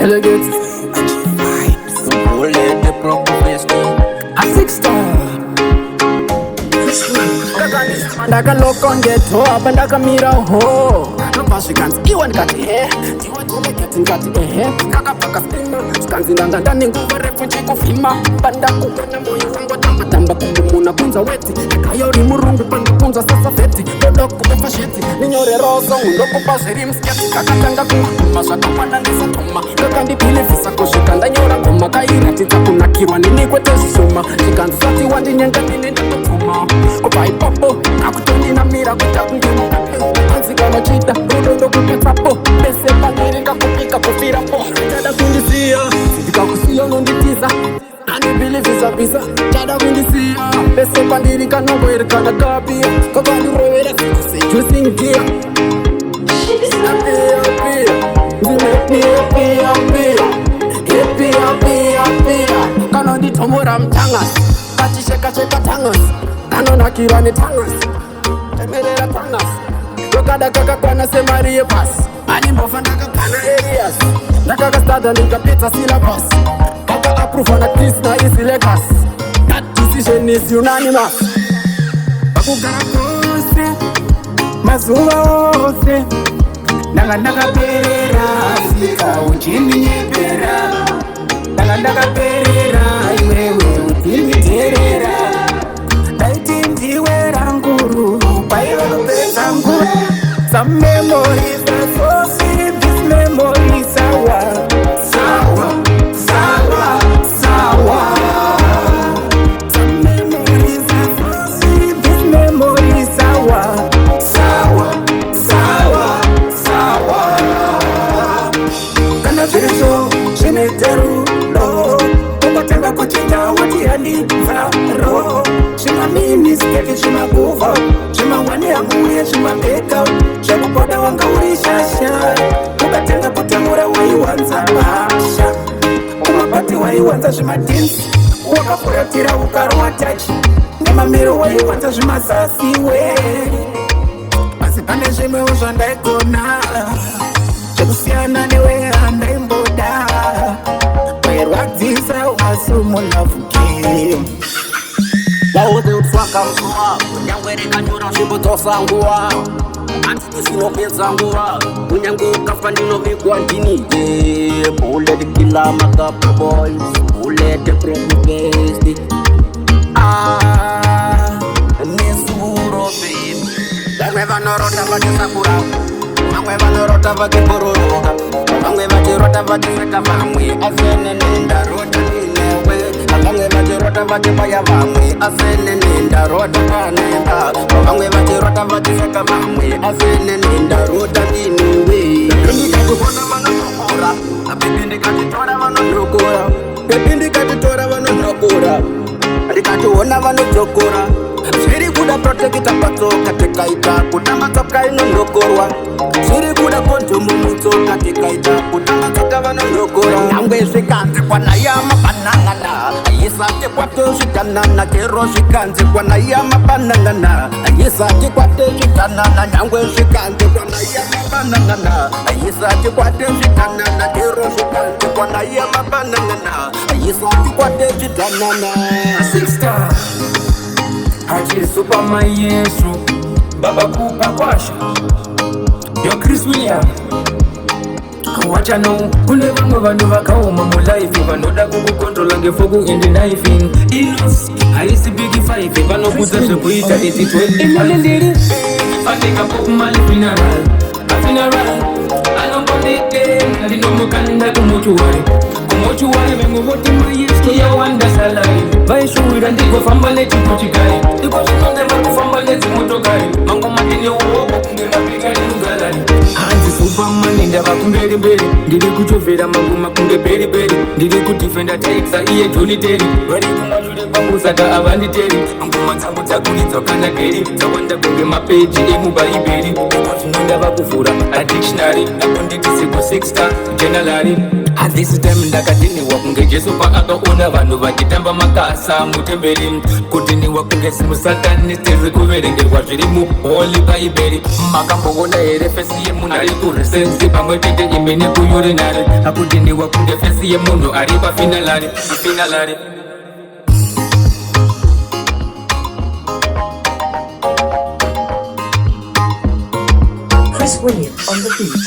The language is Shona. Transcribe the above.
delegates. Bullet the prophecy. A 6-star. Ndaka loko ngeto abandaka mira ho nopasvikanzi iwe ndikati he iwe delegate ndikati ehe kakapaka stima skanzi ndanga ndane nguva refu chikuvhima pandakubona moyo wangu tamba kumumuna kunza weti kayo ri murungu pandakunza sasa veti dodokupa fasheti ninyore roso ndokupa zviri msketi kakatanga kumakuma zvakawanda ndisatoma kakandipilivisa kusvika ndanyora ngoma kairatidza kunakirwa ndinikwetezvishoma zvikanzi sati wandinyenga ndine ndatopfuma kubva ipapo kakutondinamira kuita kunge anzikanachita rudo ndokupetsapo pese pangeri kakupika kufirapo tada kundisiya ndikakusiya unonditiza andibhilivhisabhisa tada kundisiya pese pandiri kanongoeri kana kapiya kakandirovera sejusingiya kanonditomora mutangasi kachishekasheka tangasi kanonakirwa netangasi temerera tangasi dokada kakakwana semari yepasi animbofa ndakakana arias ndakakastada ndikapedza syllabus kaka-apruvha nakrisna isilegas that decision is unanimous pakugara kose mazuva ose ndanga ndakaperera sika uchindinyepera ndanga ndakaperera iwewe uchinditerera ndaiti ndiwe ranguru paiva kupedza nguru. Some memories are so sweet, this memory is sour, sour, sour, sour. Some memories are so sweet, this memory is sour, sour, sour, sour. Kana zvirizvo zvineterudo ukatanga kuchinja wati handizaro zvimaminisketi zvimaguvha zvimawani amuye zvimabeka zvekupoda wanga uri shasha ukatenga kutamura waiwanza basha umabati waiwanza zvimadhinsi wakafuratira ukarwa tachi nemamiro waiwanza zvimasasiwe asi pane zvimwewo zvandaigona zvekusiyana newe handaimboda wairwadzisa wasumulavuke Wauze utwaka msuwa Unyange rekanyura shibuthosa nguwa Antini sinopeza nguwa Unyange ukafa ndinovigwa ndini Bullet killer makapa boys Bullet propagasti Nesuro baby Vamwe vanorota vachisakura Vamwe vanorota vachibororoka Vamwe vachirota vachiseka vamwe Asene nendarota ninewe Vamwe vachirota vachipaya vamwe Asene nendarota kanenda Vamwe vachirota vachiseka vamwe Asene nendarota ninewe Ndikatikuona vanondokora Baby ndikatitora vanondokora Baby ndikatitora vanondokora Ndikationa vanondokora zviri kuda protekita patsoka tikaita kutamba tsoka inondokorwa zviri kuda kondomu mutsoka tikaita kutamba tsoka vanondokora nyangwe zvikanzikwa nayama banangana ayisati kwatozvitanana kero zvikanzikwa nayama banangana ayisati kwatezvitanana nyangwe zvikanzikwa nayama banangana ayisati kwatezvitanana kero zvikanzikwa nayama banangana ayisati kwatezvitanana 6-star. Haji Superman Yesu Baba Kupa Kwasha Yo Chris William Wacha no kune vamwe vanhu vakaoma mulaifi vanoda kukukontrola ngefoku indi knifing inos haisi bigi 5 vanokudza zvekuita iti 12 imali ndiri fateka pop mali funeral anombondite ndinomukanda kumuchuwari vemwe voti mayesu yawanda salari vaishuwira ndigofamba nechikuchikari iko zvinonge vakufamba nedzimotokari mango madini uoko kunge mapikari mugalari hanzi supamani ndava kumberi ndiri kuchovhera mangoma kunge beriberi ndiri kudifenda taitsa iye joni teri vari kumashure kwangu saka avanditeri ngoma dzangu dzakuridzwa kana geri dzawanda kunge mapeji emubhaibheri iko zvinonge vakuvhura adictionary akonditi siku 6-star generalari At this time ndakatiniwa kunge Jesu paakaona vanhu vachitamba makasa mutemberi, kutiniwa kunge simusatani tiri kuverengerwa zviri muholi bhaibheri. Makamboona here fesi yemunhu ari kuresensi pamwe chete ime nekuyurinari, akutiniwa kunge fesi yemunhu ari pafinalari. Chris Williams on the beat.